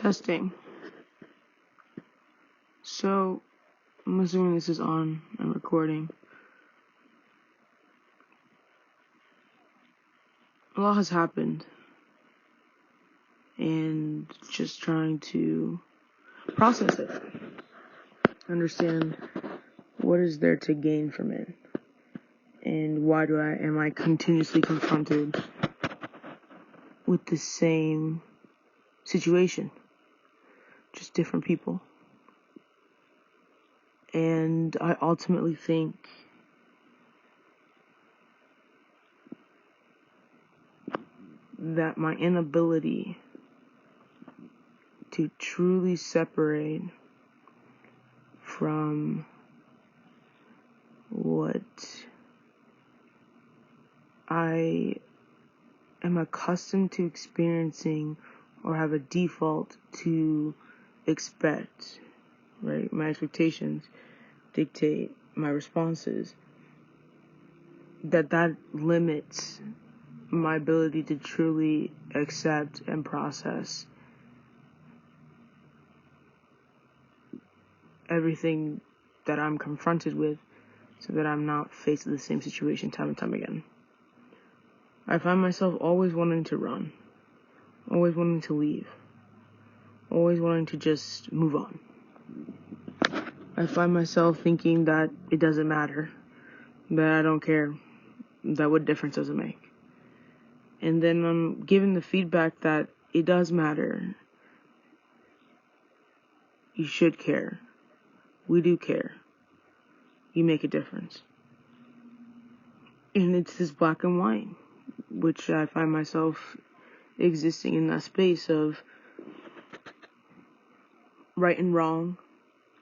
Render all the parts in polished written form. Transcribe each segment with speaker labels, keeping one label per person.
Speaker 1: Testing. So, I'm assuming this is on and recording. A lot has happened. And just trying to process it. Understand what is there to gain from it. And why am I continuously confronted with the same situation? Just different people. And I ultimately think that my inability to truly separate from what I am accustomed to experiencing or have a default to expect, right? My expectations dictate my responses. That limits my ability to truly accept and process everything that I'm confronted with, so that I'm not faced with the same situation time and time again. I find myself always wanting to run, always wanting to leave, always wanting to just move on. I find myself thinking that it doesn't matter, that I don't care, that what difference does it make? And then I'm given the feedback that it does matter. You should care. We do care. You make a difference. And it's this black and white, which I find myself existing in that space of right and wrong,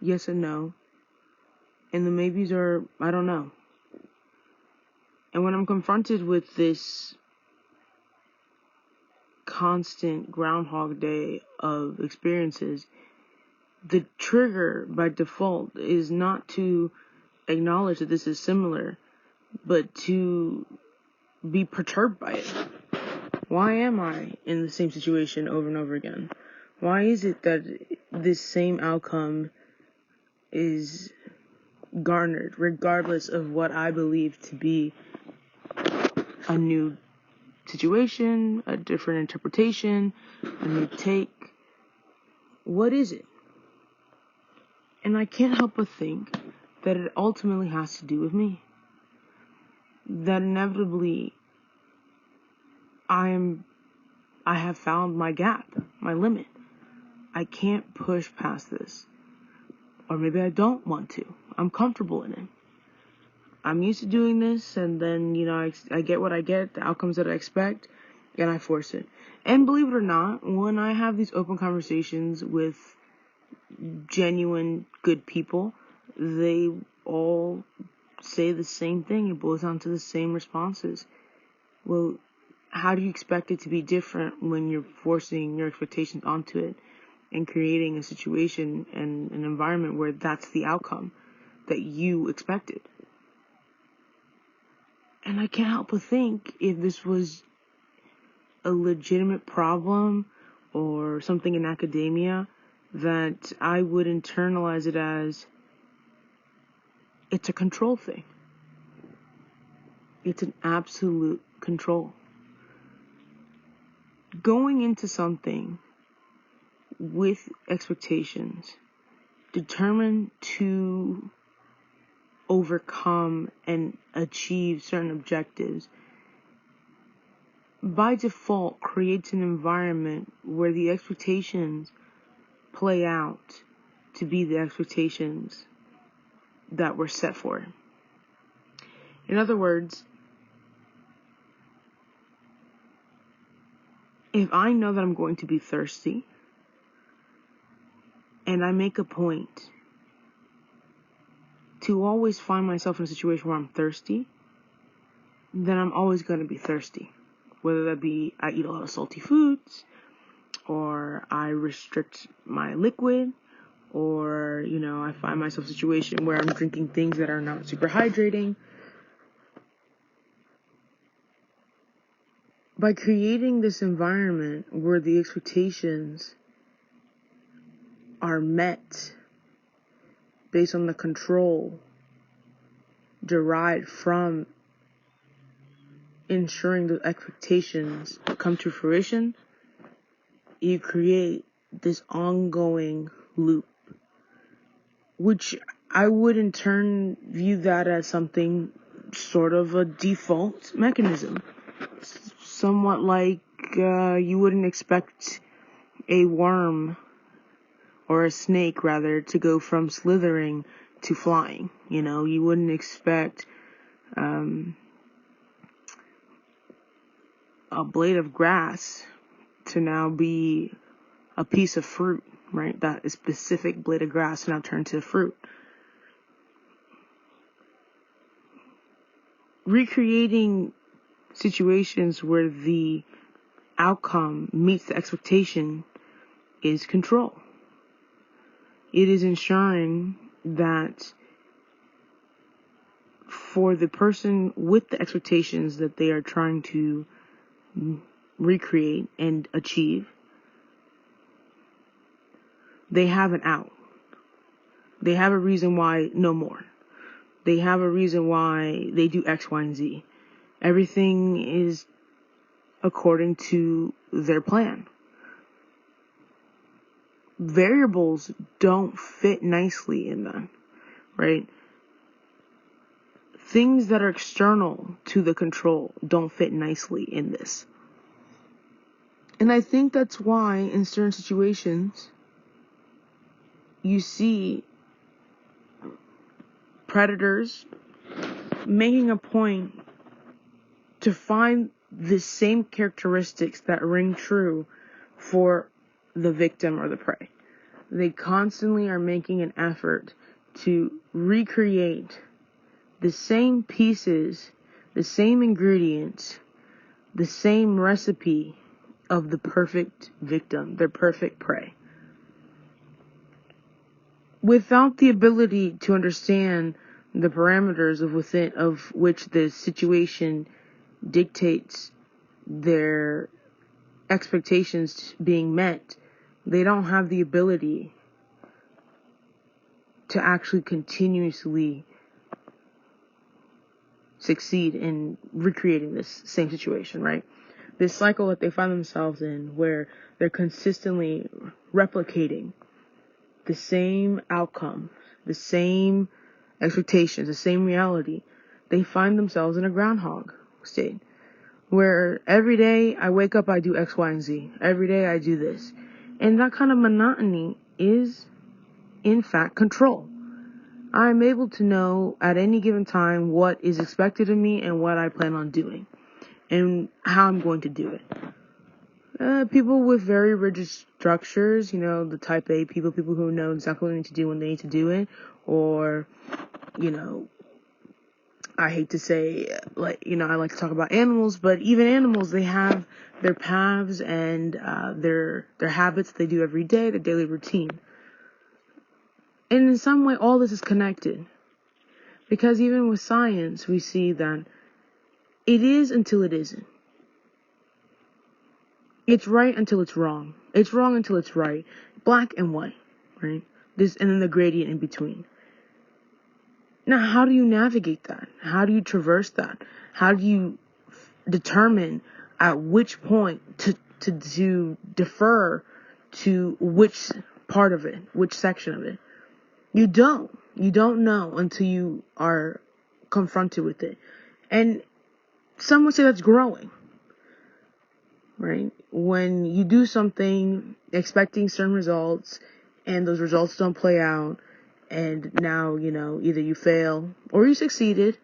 Speaker 1: yes and no, and the maybes are, I don't know. And when I'm confronted with this constant Groundhog Day of experiences, the trigger by default is not to acknowledge that this is similar, but to be perturbed by it. Why am I in the same situation over and over again? Why is it that this same outcome is garnered, regardless of what I believe to be a new situation, a different interpretation, a new take? What is it? And I can't help but think that it ultimately has to do with me. That inevitably I have found my gap, my limit. I can't push past this. Or maybe I don't want to. I'm comfortable in it. I'm used to doing this, and then, I get what I get, the outcomes that I expect, and I force it. And believe it or not, when I have these open conversations with genuine good people, they all say the same thing. It boils down to the same responses. Well, how do you expect it to be different when you're forcing your expectations onto it and creating a situation and an environment where that's the outcome that you expected? And I can't help but think, if this was a legitimate problem or something in academia, that I would internalize it as it's a control thing. It's an absolute control. Going into something with expectations, determined to overcome and achieve certain objectives, by default creates an environment where the expectations play out to be the expectations that were set for it. In other words, if I know that I'm going to be thirsty, and I make a point to always find myself in a situation where I'm thirsty, then I'm always going to be thirsty. Whether that be I eat a lot of salty foods, or I restrict my liquid, or, I find myself in a situation where I'm drinking things that are not super hydrating. By creating this environment where the expectations are met based on the control derived from ensuring the expectations come to fruition, you create this ongoing loop, which I would in turn view that as something sort of a default mechanism. Somewhat like you wouldn't expect a worm, or a snake rather, to go from slithering to flying. You wouldn't expect a blade of grass to now be a piece of fruit, right? That specific blade of grass now turned to fruit. Recreating situations where the outcome meets the expectation is control. It is ensuring that for the person with the expectations that they are trying to recreate and achieve, they have an out. They have a reason why no more. They have a reason why they do X, Y, and Z. Everything is according to their plan. Variables don't fit nicely in that, right? Things that are external to the control don't fit nicely in this. And I think that's why in certain situations you see predators making a point to find the same characteristics that ring true for the victim or the prey. They constantly are making an effort to recreate the same pieces, the same ingredients, the same recipe of the perfect victim, their perfect prey. Without the ability to understand the parameters of which the situation dictates their expectations being met, they don't have the ability to actually continuously succeed in recreating this same situation, right? This cycle that they find themselves in, where they're consistently replicating the same outcome, the same expectations, the same reality. They find themselves in a groundhog state, where every day I wake up, I do X, Y, and Z. Every day I do this. And that kind of monotony is, in fact, control. I'm able to know at any given time what is expected of me and what I plan on doing and how I'm going to do it. People with very rigid structures, the type A people who know exactly what they need to do when they need to do it, or, I hate to say, I like to talk about animals, but even animals, they have their paths and their habits that they do every day, their daily routine. And in some way, all this is connected. Because even with science, we see that it is until it isn't. It's right until it's wrong. It's wrong until it's right. Black and white, right? And then the gradient in between. Now, how do you navigate that? How do you traverse that? How do you determine at which point to defer to which part of it, which section of it? You don't know until you are confronted with it. And some would say that's growing, right? When you do something expecting certain results and those results don't play out, and now, either you fail or you succeeded,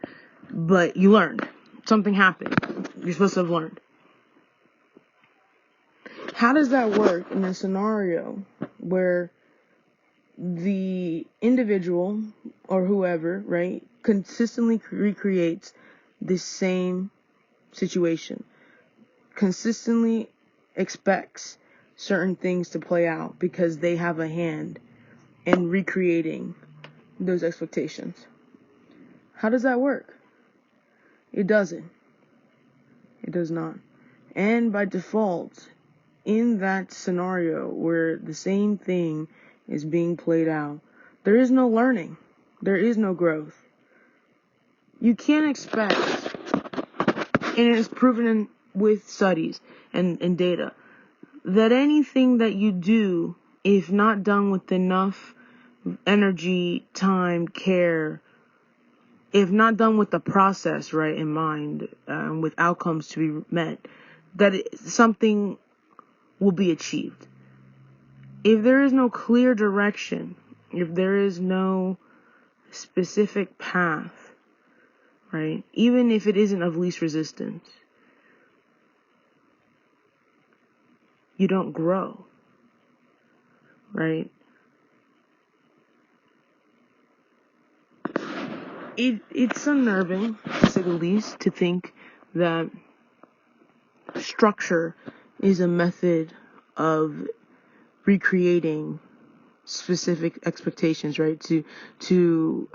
Speaker 1: but you learned. Something happened. You're supposed to have learned. How does that work in a scenario where the individual or whoever, right, consistently recreates the same situation, consistently expects certain things to play out because they have a hand in recreating those expectations? How does that work? It doesn't. It does not. And by default, in that scenario where the same thing is being played out, there is no learning. There is no growth. You can't expect, and it is proven with studies and data, that anything that you do, if not done with enough energy, time, care, if not done with the process right in mind, with outcomes to be met, that something will be achieved. If there is no clear direction, if there is no specific path, right, even if it isn't of least resistance, you don't grow, right? It's unnerving, to say the least, to think that structure is a method of recreating specific expectations, right? To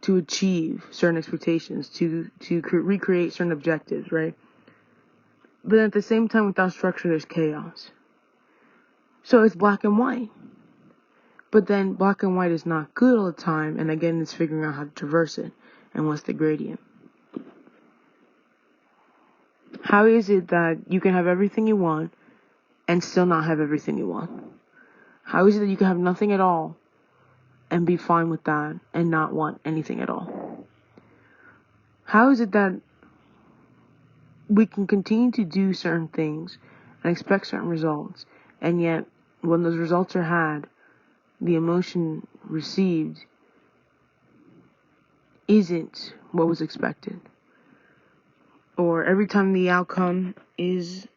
Speaker 1: achieve certain expectations, to recreate certain objectives, right? But at the same time, without structure, there's chaos. So it's black and white. But then black and white is not good all the time, and again, it's figuring out how to traverse it, and what's the gradient. How is it that you can have everything you want and still not have everything you want? How is it that you can have nothing at all and be fine with that and not want anything at all? How is it that we can continue to do certain things and expect certain results, and yet when those results are had, the emotion received isn't what was expected? Or every time the outcome is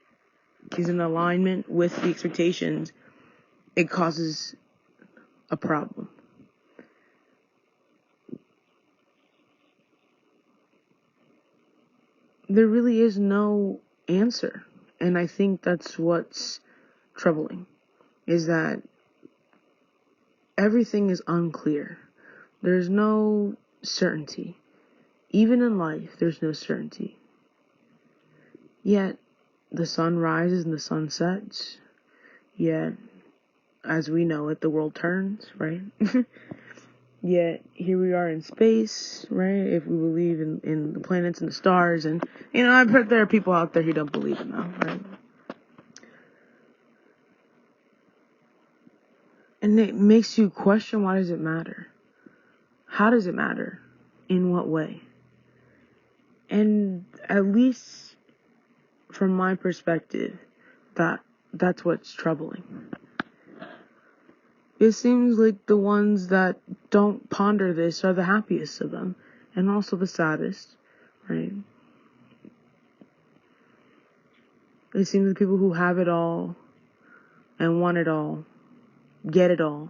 Speaker 1: in alignment with the expectations, it causes a problem. There really is no answer. And I think that's what's troubling, is that everything is unclear. There's no certainty. Even in life, there's no certainty. Yet, the sun rises and the sun sets. Yet, as we know it, the world turns, right? Yet, here we are in space, right? If we believe in the planets and the stars. And, I've heard there are people out there who don't believe in them, right? And it makes you question, why does it matter? How does it matter? In what way? And at least from my perspective, that's what's troubling. It seems like the ones that don't ponder this are the happiest of them, and also the saddest, right? It seems the people who have it all and want it all get it all,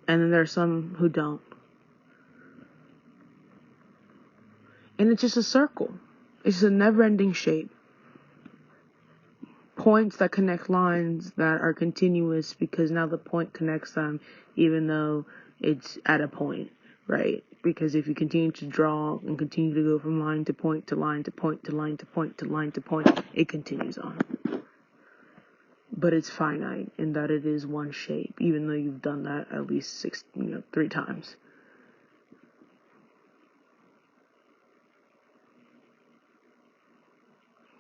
Speaker 1: and then there are some who don't. And it's just a circle. It's just a never-ending shape. Points that connect lines that are continuous because now the point connects them even though it's at a point, right? Because if you continue to draw and continue to go from line to point to line to point to line to point to line to point, it continues on. But it's finite in that it is one shape, even though you've done that at least 3 times.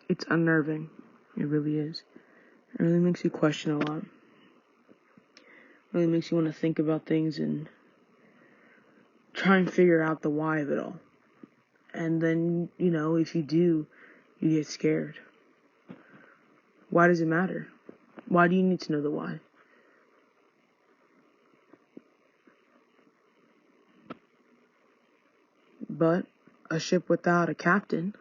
Speaker 1: It's unnerving. It really is. It really makes you question a lot. It really makes you want to think about things and try and figure out the why of it all. And then, if you do, you get scared. Why does it matter? Why do you need to know the why? But a ship without a captain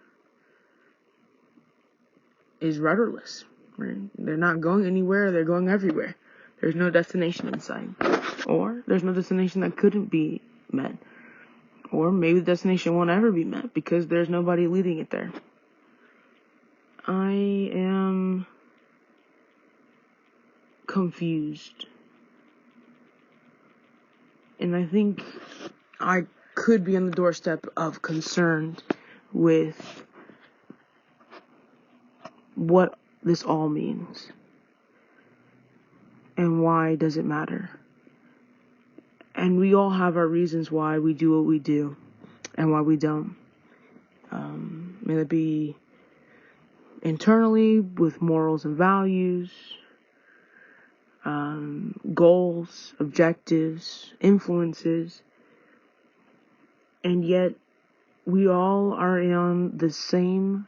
Speaker 1: is rudderless, right? They're not going anywhere, they're going everywhere. There's no destination in sight. Or there's no destination that couldn't be met. Or maybe the destination won't ever be met because there's nobody leading it there. I am confused. And I think I could be on the doorstep of concerned with what this all means. And why does it matter? And we all have our reasons why we do what we do and why we don't. May it be internally with morals and values, goals, objectives, influences, and yet we all are on the same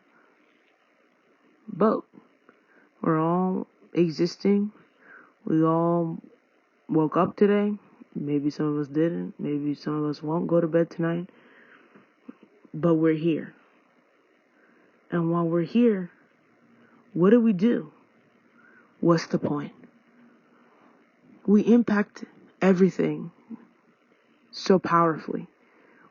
Speaker 1: boat. We're all existing. We all woke up today. Maybe some of us didn't. Maybe some of us won't go to bed tonight. But we're here. And while we're here, what do? What's the point? We impact everything so powerfully.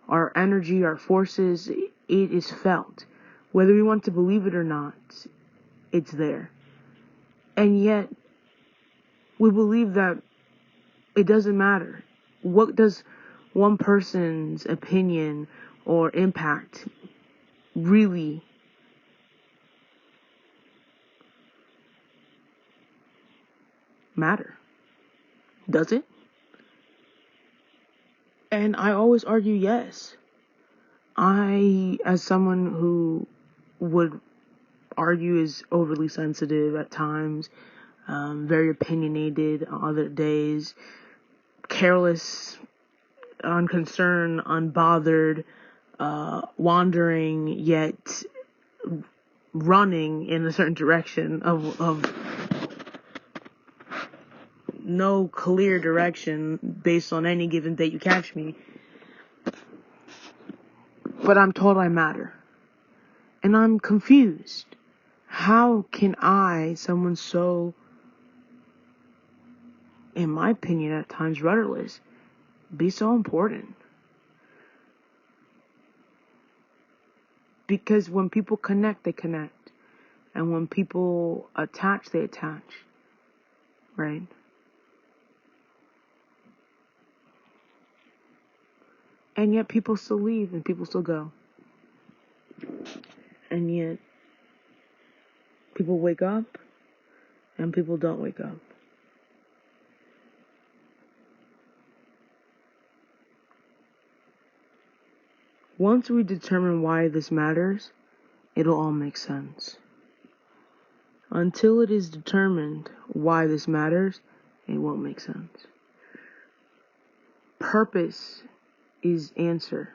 Speaker 1: Our energy, our forces, it is felt. Whether we want to believe it or not, it's there. And yet, we believe that it doesn't matter. What does one person's opinion or impact really matter? Does it? And I always argue yes. I, as someone who would argue is overly sensitive at times, very opinionated on other days, careless, unconcerned, unbothered, wandering, yet running in a certain direction of no clear direction based on any given day you catch me. But I'm told I matter. And I'm confused. How can I, someone so, in my opinion, at times rudderless, be so important? Because when people connect, they connect. And when people attach, they attach. Right? And yet people still leave and people still go. And yet people wake up and people don't wake up. Once we determine why this matters, it'll all make sense. Until it is determined why this matters, it won't make sense. Purpose is answer.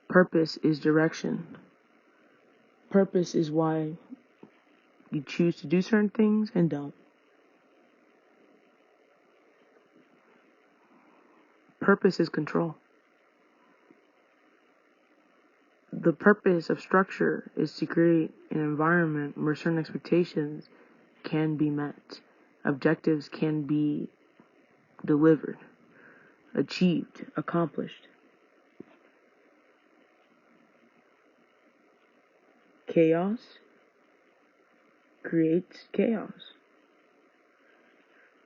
Speaker 1: Purpose is direction. Purpose is why you choose to do certain things and don't. Purpose is control. The purpose of structure is to create an environment where certain expectations can be met. Objectives can be delivered, achieved, accomplished. Chaos creates chaos.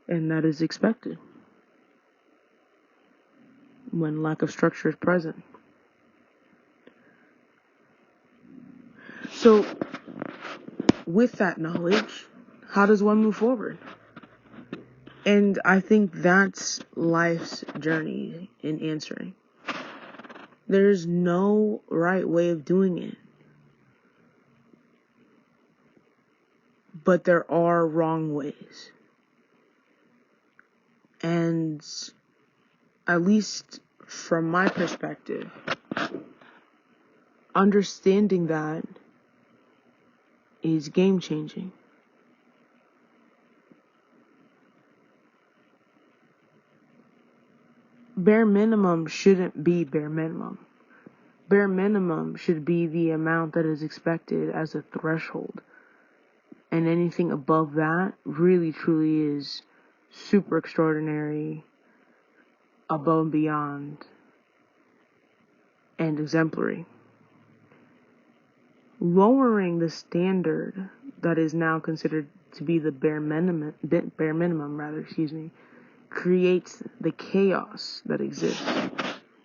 Speaker 1: And that is expected when lack of structure is present. So, with that knowledge, how does one move forward? And I think that's life's journey in answering. There's no right way of doing it. But there are wrong ways. And at least from my perspective, understanding that is game changing. Bare minimum shouldn't be bare minimum. Bare minimum should be the amount that is expected as a threshold. And anything above that really truly is super extraordinary, above and beyond, and exemplary. Lowering the standard that is now considered to be the bare minimum, creates the chaos that exists.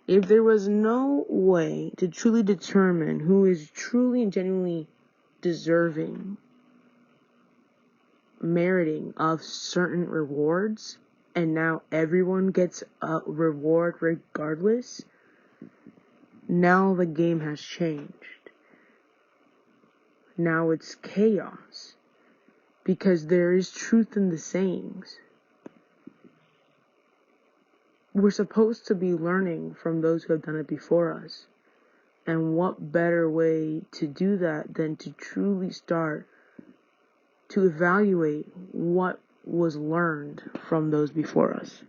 Speaker 1: If there was no way to truly determine who is truly and genuinely deserving meriting of certain rewards, and now everyone gets a reward regardless. Now the game has changed. Now it's chaos. Because there is truth in the sayings. We're supposed to be learning from those who have done it before us. And what better way to do that than to truly start to evaluate what was learned from those before us?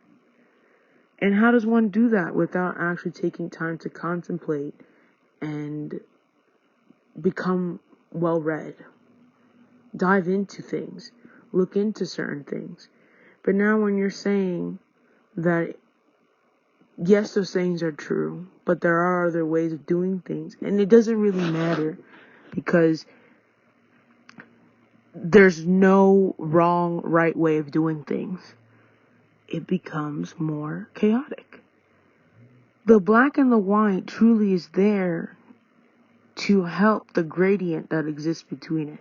Speaker 1: And how does one do that without actually taking time to contemplate and become well-read? Dive into things, look into certain things. But now when you're saying that, yes, those sayings are true, but there are other ways of doing things, and it doesn't really matter because there's no wrong, right way of doing things, it becomes more chaotic. The black and the white truly is there to help the gradient that exists between it.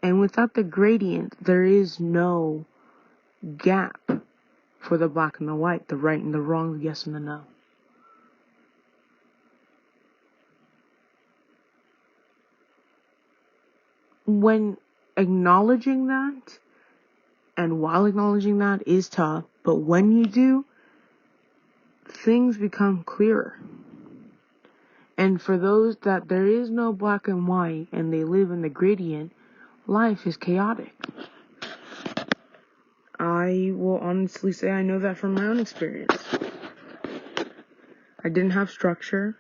Speaker 1: And without the gradient, there is no gap for the black and the white, the right and the wrong, the yes and the no. When acknowledging that, and while acknowledging that is tough, but when you do, things become clearer. And for those that there is no black and white and they live in the gradient, life is chaotic. I will honestly say I know that from my own experience. I didn't have structure.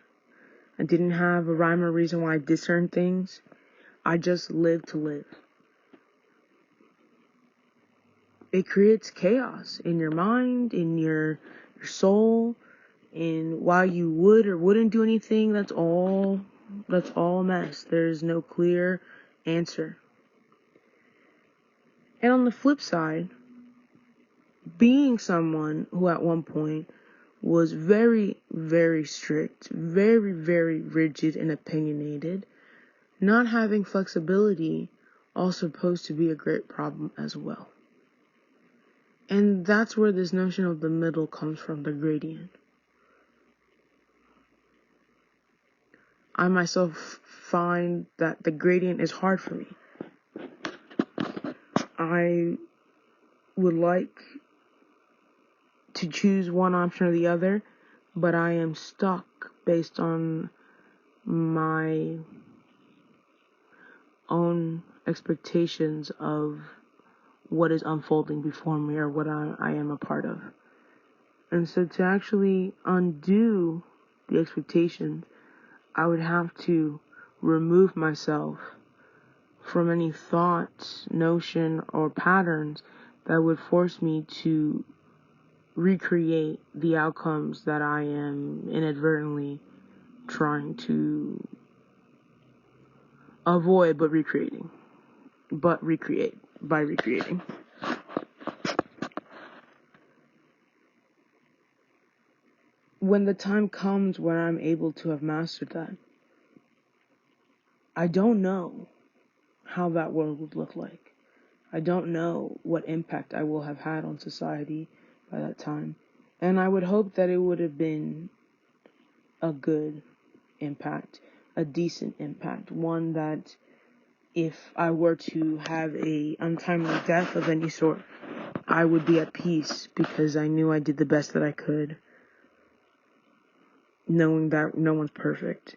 Speaker 1: I didn't have a rhyme or reason why I did certain things. I just lived to live. It creates chaos in your mind, in your soul, in why you would or wouldn't do anything. That's all a mess. There's no clear answer. And on the flip side, being someone who at one point was very, very strict, very, very rigid and opinionated, not having flexibility also posed to be a great problem as well. And that's where this notion of the middle comes from, the gradient. I myself find that the gradient is hard for me. I would like to choose one option or the other, but I am stuck based on my own expectations of what is unfolding before me or what I am a part of. And so to actually undo the expectations, I would have to remove myself from any thought, notion, or patterns that would force me to recreate the outcomes that I am inadvertently trying to avoid but recreate by recreating. When the time comes when I'm able to have mastered that, I don't know how that world would look like. I don't know what impact I will have had on society by that time. And I would hope that it would have been a good impact, a decent impact, one that if I were to have a untimely death of any sort, I would be at peace because I knew I did the best that I could, knowing that no one's perfect,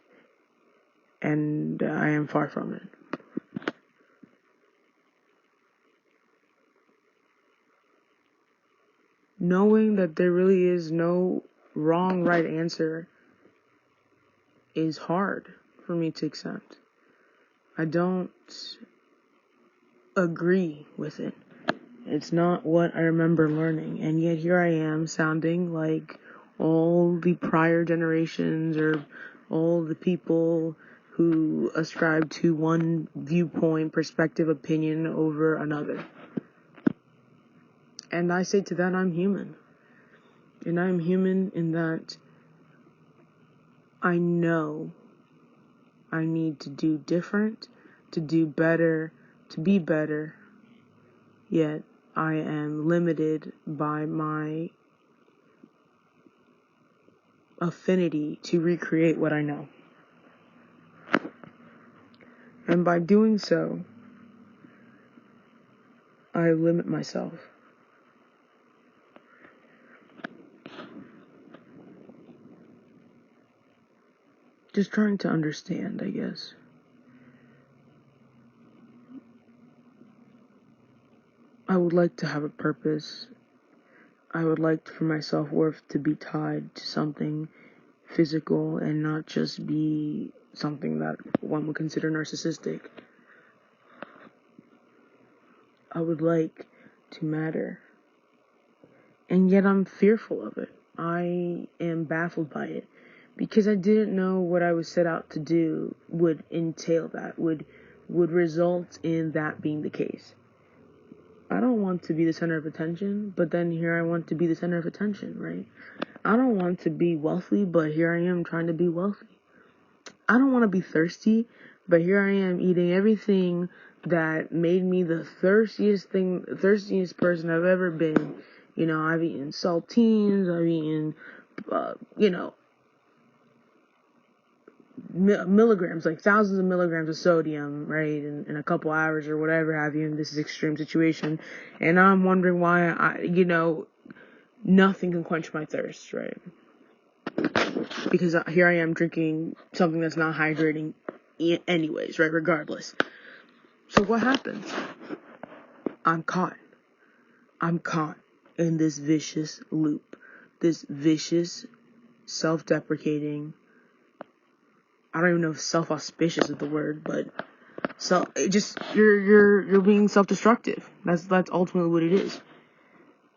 Speaker 1: and I am far from it. Knowing that there really is no wrong, right answer is hard for me to accept. I don't agree with it. It's not what I remember learning, and yet here I am sounding like all the prior generations or all the people who ascribe to one viewpoint, perspective, opinion over another. And I say to that, I'm human. And I'm human in that I know I need to do different, to do better, to be better. yet I am limited by my affinity to recreate what I know. And by doing so, I limit myself. Just trying to understand, I guess. I would like to have a purpose. I would like for my self-worth to be tied to something physical and not just be something that one would consider narcissistic. I would like to matter. And yet I'm fearful of it. I am baffled by it because I didn't know what I was set out to do would entail that, would result in that being the case. I don't want to be the center of attention, but then here I want to be the center of attention, right? I don't want to be wealthy, but here I am trying to be wealthy. I don't want to be thirsty, but here I am eating everything that made me the thirstiest person I've ever been. You know, I've eaten saltines, I've eaten, milligrams, like thousands of milligrams of sodium, right, in a couple hours or whatever have you, in this extreme situation. And I'm wondering why nothing can quench my thirst, right? Because here I am drinking something that's not hydrating anyways, right, regardless. So what happens? I'm caught in this vicious loop, this vicious, self-deprecating, I don't even know if self-auspicious is the word, but you're being self-destructive. That's ultimately what it is.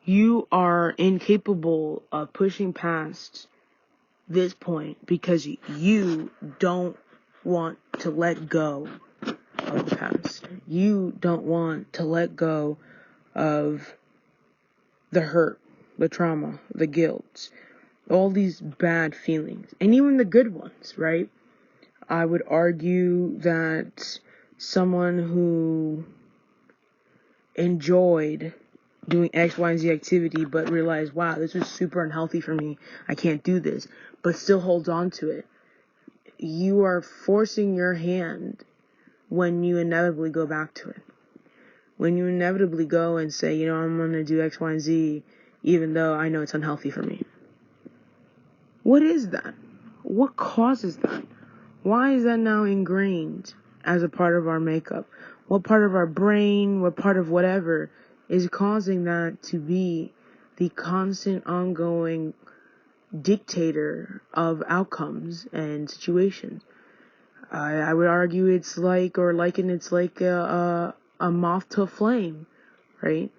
Speaker 1: You are incapable of pushing past this point because you don't want to let go of the past. You don't want to let go of the hurt, the trauma, the guilt, all these bad feelings, and even the good ones, right? I would argue that someone who enjoyed doing X, Y, and Z activity, but realized, wow, this was super unhealthy for me, I can't do this, but still holds on to it. You are forcing your hand when you inevitably go back to it. When you inevitably go and say, you know, I'm going to do X, Y, and Z, even though I know it's unhealthy for me. What is that? What causes that? Why is that now ingrained as a part of our makeup? What part of our brain, what part of whatever is causing that to be the constant, ongoing dictator of outcomes and situations? I would argue it's like a moth to a flame, right?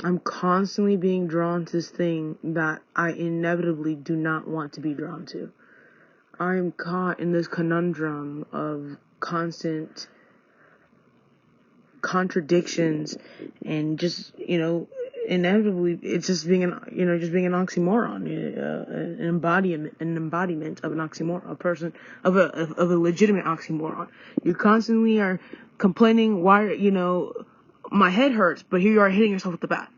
Speaker 1: I'm constantly being drawn to this thing that I inevitably do not want to be drawn to. I'm caught in this conundrum of constant contradictions and just, inevitably it's just being an oxymoron, an embodiment of an oxymoron, of a legitimate oxymoron. You constantly are complaining why, my head hurts, but here you are hitting yourself with the bat.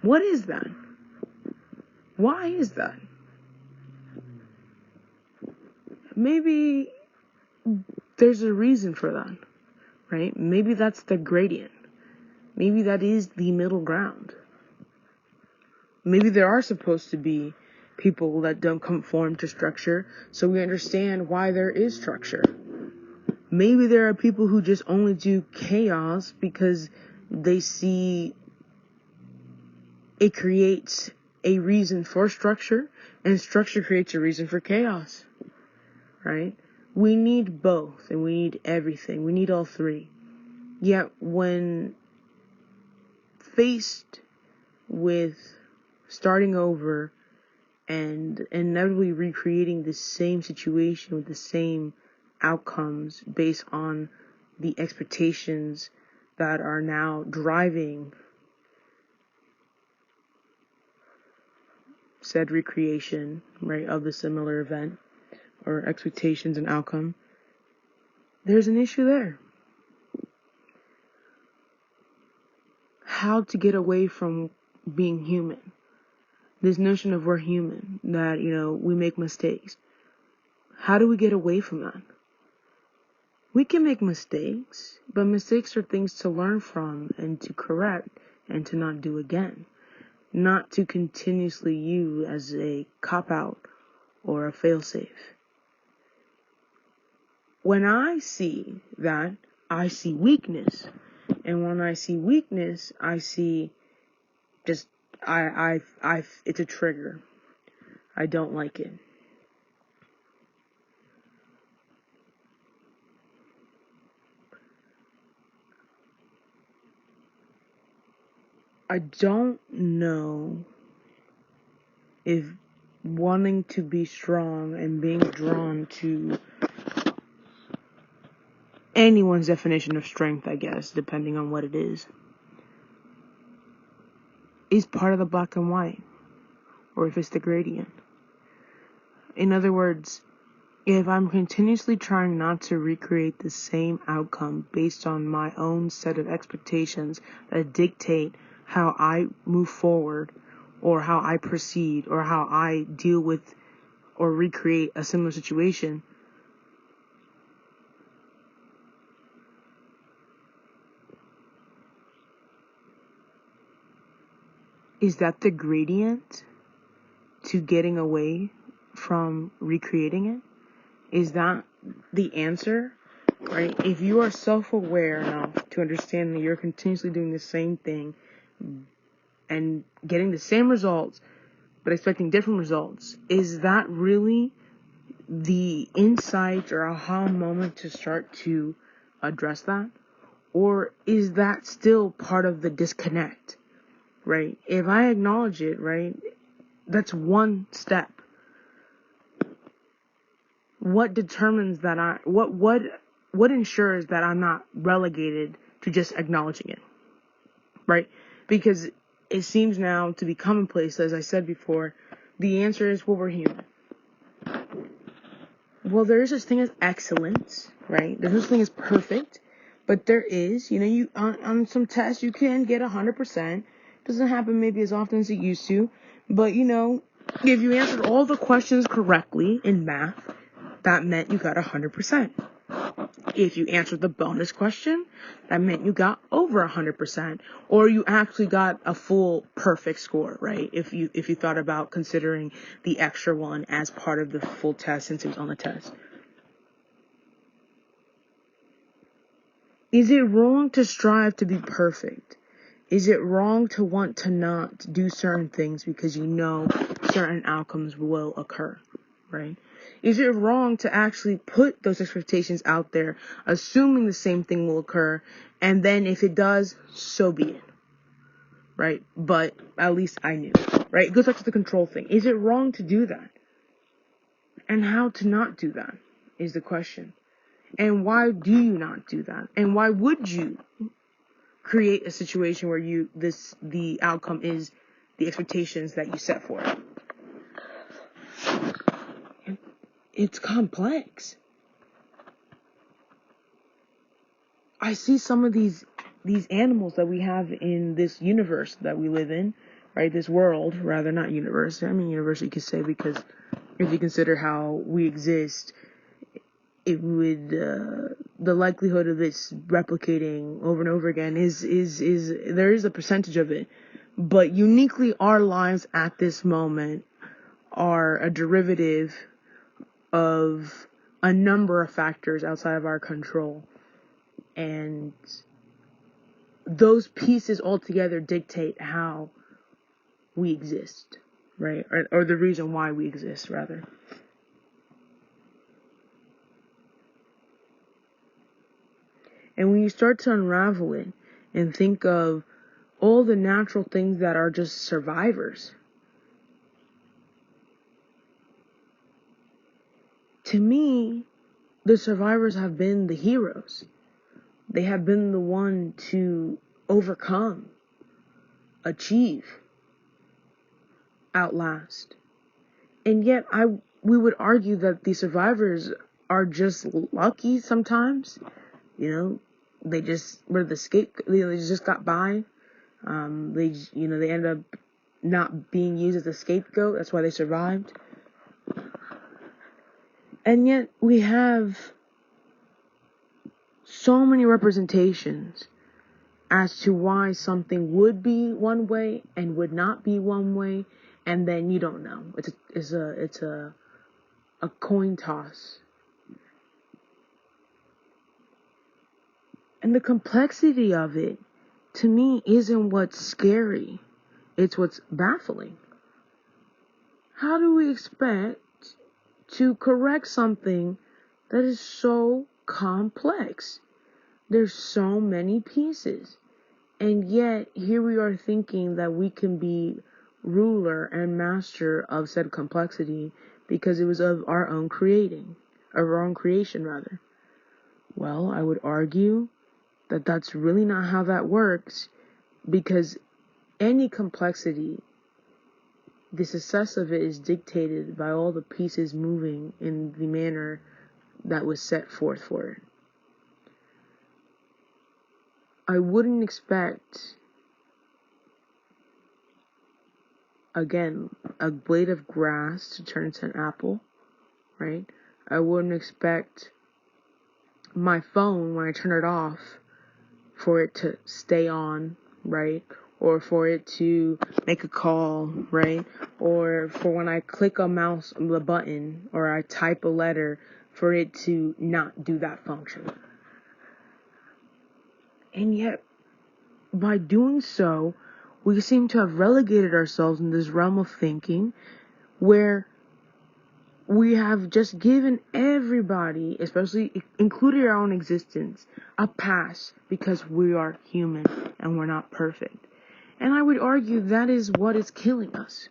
Speaker 1: What is that? Why is that? Maybe there's a reason for that, right? Maybe that's the gradient. Maybe that is the middle ground. Maybe there are supposed to be people that don't conform to structure, so we understand why there is structure. Maybe there are people who just only do chaos because they see it creates a reason for structure, and structure creates a reason for chaos, right? We need both, and we need everything. We need all three. Yet when faced with starting over and inevitably recreating the same situation with the same outcomes based on the expectations that are now driving said recreation, right, of the similar event or expectations and outcome, there's an issue there. how to get away from being human. This notion of we're human, that, we make mistakes. How do we get away from that? We can make mistakes, but mistakes are things to learn from and to correct and to not do again. Not to continuously use as a cop-out or a fail-safe. When I see that, I see weakness. And when I see weakness, I see just, it's a trigger. I don't like it. I don't know if wanting to be strong and being drawn to anyone's definition of strength, I guess, depending on what it is part of the black and white, or if it's the gradient. In other words, if I'm continuously trying not to recreate the same outcome based on my own set of expectations that dictate how I move forward, or how I proceed, or how I deal with or recreate a similar situation, is that the gradient to getting away from recreating it? Is that the answer? Right? If you are self-aware enough to understand that you're continuously doing the same thing and getting the same results, but expecting different results, is that really the insight or aha moment to start to address that? Or is that still part of the disconnect? Right? If I acknowledge it, right, that's one step. What determines that what ensures that I'm not relegated to just acknowledging it? Right? Because it seems now to be commonplace, as I said before, the answer is, well, we're human. Well, there is such thing as excellence, right? There's no such thing as perfect, but there is, you on some tests you can get 100%. Doesn't happen maybe as often as it used to, but if you answered all the questions correctly in math, that meant you got 100%. If you answered the bonus question, that meant you got over 100%, or you actually got a full perfect score, right? If you thought about considering the extra one as part of the full test since it was on the test. Is it wrong to strive to be perfect? Is it wrong to want to not do certain things because certain outcomes will occur, right? Is it wrong to actually put those expectations out there, assuming the same thing will occur, and then if it does, so be it, right? But at least I knew, right? It goes back to the control thing. Is it wrong to do that? And how to not do that is the question. And why do you not do that? And why would you create a situation where the outcome is the expectations that you set for it? It's complex. I see some of these animals that we have in this universe that we live in, right? This world, rather, not universe. I mean, universe you could say, because if you consider how we exist, it would, the likelihood of this replicating over and over again is there is a percentage of it. But uniquely, our lives at this moment are a derivative of a number of factors outside of our control. And those pieces altogether dictate how we exist, right? Or the reason why we exist, rather. And when you start to unravel it and think of all the natural things that are just survivors, to me, the survivors have been the heroes. They have been the one to overcome, achieve, outlast. And yet we would argue that the survivors are just lucky sometimes. They just were the scapegoat. They just got by. They end up not being used as a scapegoat. That's why they survived. And yet we have so many representations as to why something would be one way and would not be one way, and then you don't know. It's a coin toss. And the complexity of it, to me, isn't what's scary. It's what's baffling. How do we expect to correct something that is so complex? There's so many pieces. And yet, here we are thinking that we can be ruler and master of said complexity because it was of our own creation. Well, I would argue that that's really not how that works, because any complexity, the success of it is dictated by all the pieces moving in the manner that was set forth for it. I wouldn't expect, again, a blade of grass to turn into an apple, right? I wouldn't expect my phone, when I turn it off, for it to stay on, right? Or for it to make a call, right? Or for when I click the button, or I type a letter, for it to not do that function. And yet, by doing so, we seem to have relegated ourselves in this realm of thinking where we have just given everybody, especially including our own existence, a pass because we are human and we're not perfect. And I would argue that is what is killing us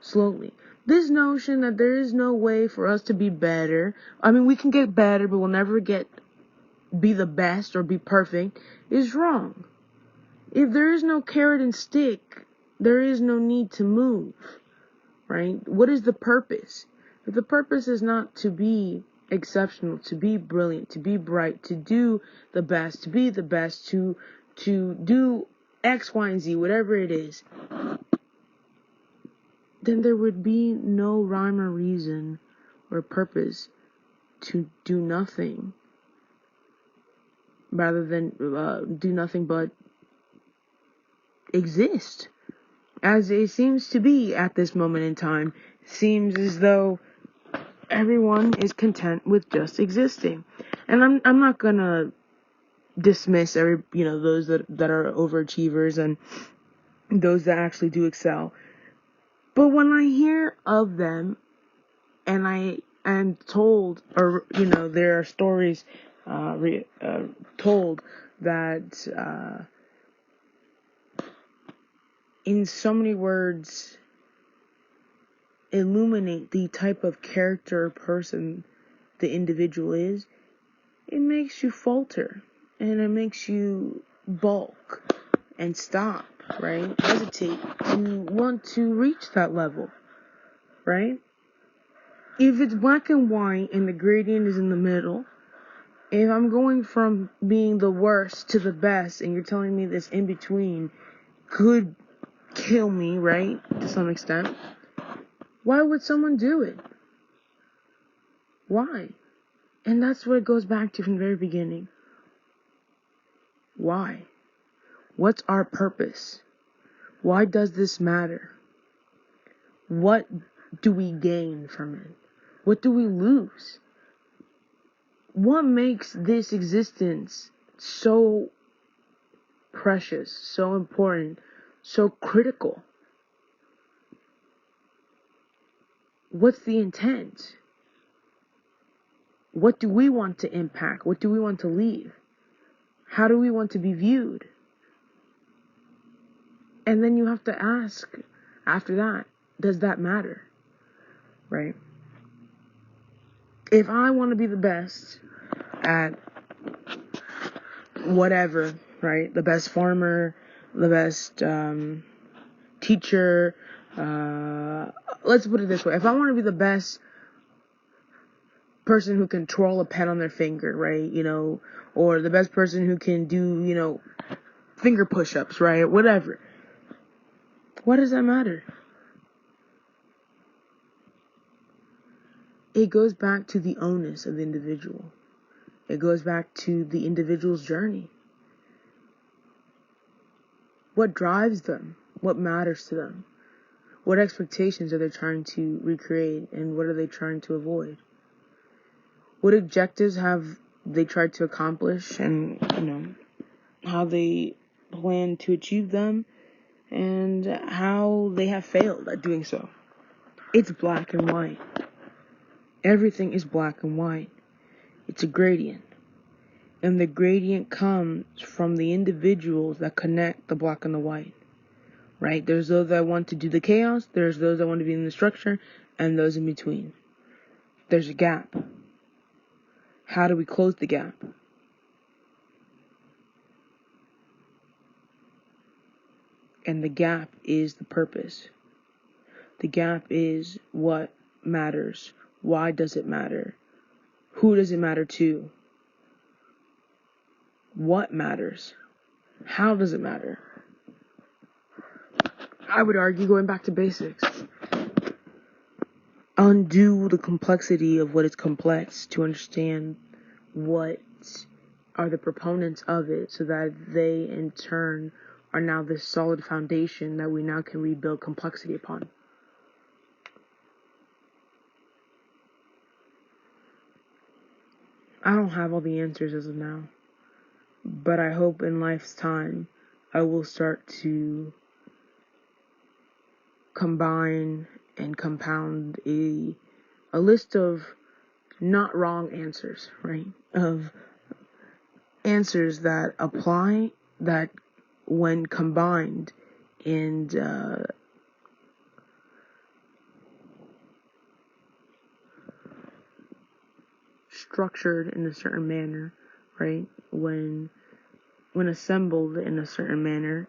Speaker 1: slowly. This notion that there is no way for us to be better. I mean, we can get better, but we'll never be the best or be perfect, is wrong. If there is no carrot and stick, there is no need to move, right? What is the purpose? If the purpose is not to be exceptional, to be brilliant, to be bright, to do the best, to be the best, to do X, Y, and Z, whatever it is, then there would be no rhyme or reason or purpose to do nothing, rather than do nothing but exist. As it seems to be at this moment in time, seems as though everyone is content with just existing. And I'm not gonna dismiss those that are overachievers and those that actually do excel. But when I hear of them, and I am told, or there are stories told that in so many words illuminate the type of character or person the individual is, it makes you falter, and it makes you balk and stop, right? Hesitate to want to reach that level, right? If it's black and white and the gradient is in the middle, if I'm going from being the worst to the best and you're telling me this in between could kill me, right, to some extent, why would someone do it? Why? And that's what it goes back to from the very beginning. Why? What's our purpose? Why does this matter? What do we gain from it? What do we lose? What makes this existence so precious, so important, so critical? What's the intent? What do we want to impact? What do we want to leave? How do we want to be viewed? And then you have to ask after that, does that matter? Right? If I want to be the best at whatever, right? The best farmer, the best teacher, let's put it this way. If I want to be the best person who can twirl a pen on their finger, right? Or the best person who can do, finger push-ups, right? Whatever. Why does that matter? It goes back to the onus of the individual. It goes back to the individual's journey. What drives them? What matters to them? What expectations are they trying to recreate, and what are they trying to avoid? What objectives have they tried to accomplish, and how they plan to achieve them, and how they have failed at doing so. It's black and white. Everything is black and white. It's a gradient. And the gradient comes from the individuals that connect the black and the white. Right? There's those that want to do the chaos, there's those that want to be in the structure, and those in between. There's a gap. How do we close the gap? And the gap is the purpose. The gap is what matters. Why does it matter? Who does it matter to? What matters? How does it matter? I would argue going back to basics. Undo the complexity of what is complex to understand what are the proponents of it, so that they in turn are now this solid foundation that we now can rebuild complexity upon. I don't have all the answers as of now, but I hope in life's time I will start to combine and compound a list of not wrong answers, right? Of answers that apply, that when combined and structured in a certain manner, right? When assembled in a certain manner,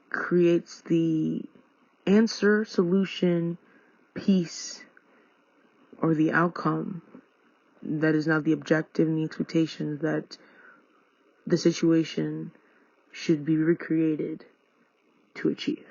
Speaker 1: creates the answer, solution, piece, or the outcome that is now the objective and the expectations that the situation should be recreated to achieve.